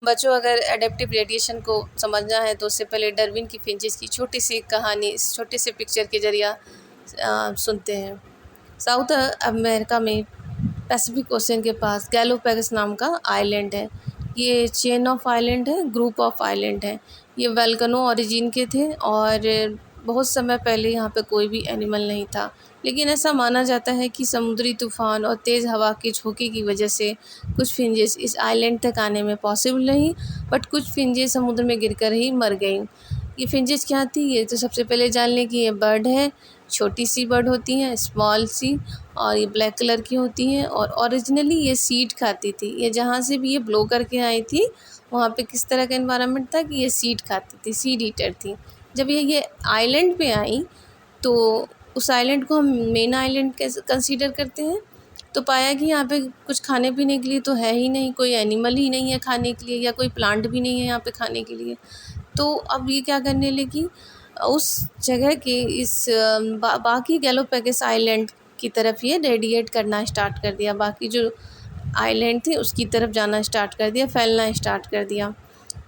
बच्चों, अगर adaptive radiation को समझना है तो उससे पहले डार्विन की फिंचेस की छोटी सी कहानी इस छोटे से पिक्चर के जरिए सुनते हैं। साउथ अमेरिका में पैसिफिक ओशन के पास गैलोपैगस नाम का आइलैंड है। ये चेन ऑफ आइलैंड है, ग्रुप ऑफ आइलैंड है। ये वोल्केनो ओरिजिन के थे और बहुत समय पहले यहाँ पे कोई भी एनिमल नहीं था, लेकिन ऐसा माना जाता है कि समुद्री तूफ़ान और तेज़ हवा के झोंके की वजह से कुछ फिंचेस इस आइलैंड तक आने में पॉसिबल नहीं, बट कुछ फिंचेस समुद्र में गिरकर ही मर गईं। ये फिंचेस क्या थी, ये तो सबसे पहले जान लें कि ये बर्ड है। छोटी सी बर्ड होती हैं, स्मॉल सी, और ये ब्लैक कलर की होती हैं और ओरिजिनली ये सीड खाती थी। ये जहाँ से भी ये ब्लो करके आई थी वहाँ पे किस तरह का एनवायरनमेंट था कि ये सीड खाती थी, सीड ईटर थी। जब ये आइलैंड पे आई तो उस आइलैंड को हम मेन आइलैंड कैसे कंसीडर करते हैं, तो पाया कि यहाँ पे कुछ खाने पीने के लिए तो है ही नहीं, कोई एनिमल ही नहीं है खाने के लिए, या कोई प्लांट भी नहीं है यहाँ पे खाने के लिए। तो अब ये क्या करने लगी, उस जगह के इस बाकी गैलोपैगस आइलैंड की तरफ ये रेडिएट करना स्टार्ट कर दिया। बाकी जो आइलैंड थे उसकी तरफ जाना स्टार्ट कर दिया, फैलना स्टार्ट कर दिया।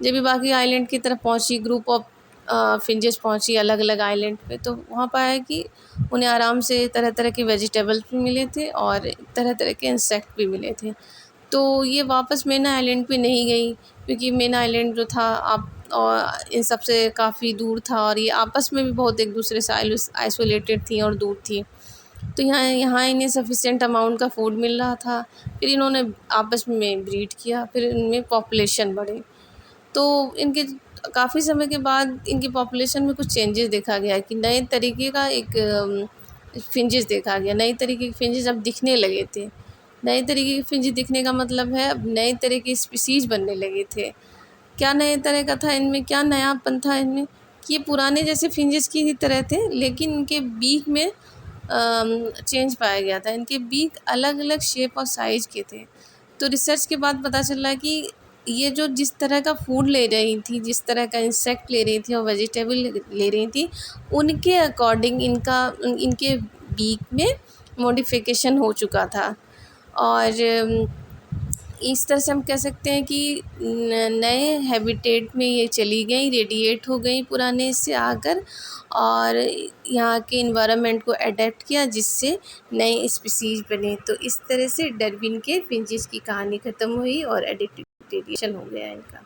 जब ये बाकी आइलैंड की तरफ पहुंची, ग्रुप ऑफ फिंचेस पहुंची अलग अलग आइलैंड पे, तो वहाँ पाया कि उन्हें आराम से तरह तरह के वेजिटेबल्स भी मिले थे और तरह तरह के इंसेक्ट भी मिले थे। तो ये वापस मेन आइलैंड पे नहीं गई, क्योंकि मेन आइलैंड जो था आप और इन सब से काफ़ी दूर था और ये आपस में भी बहुत एक दूसरे से आइसोलेटेड थी और दूर थी। तो यहाँ यहाँ इन्हें सफिशिएंट अमाउंट का फूड मिल रहा था। फिर इन्होंने आपस में ब्रीड किया, फिर इनमें पॉपुलेशन बढ़े। तो इनके काफ़ी समय के बाद इनकी पॉपुलेशन में कुछ चेंजेस देखा गया कि नए तरीके का एक फिंचेस देखा गया। नई तरीके के फिंचेस अब दिखने लगे थे। नए तरीके के फिंचेस दिखने का मतलब है अब नए तरह के स्पीसीज बनने लगे थे। क्या नए तरह का था इनमें, क्या नयापन था इनमें, कि ये पुराने जैसे फिंचेस की ही तरह थे, लेकिन इनके बीक में चेंज पाया गया था। इनके बीक अलग अलग शेप और साइज़ के थे। तो रिसर्च के बाद पता चला कि ये जो जिस तरह का फूड ले रही थी, जिस तरह का इंसेक्ट ले रही थी और वेजिटेबल ले रही थी, उनके अकॉर्डिंग इनके बीक में मॉडिफिकेशन हो चुका था। और इस तरह से हम कह सकते हैं कि नए हैबिटेट में ये चली गई, रेडिएट हो गई पुराने से आकर, और यहाँ के इन्वायरमेंट को अडेप्ट किया, जिससे नए स्पीसीज बने। तो इस तरह से डार्विन के फिंचेस की कहानी ख़त्म हुई और एडिप्टेशन हो गया इनका।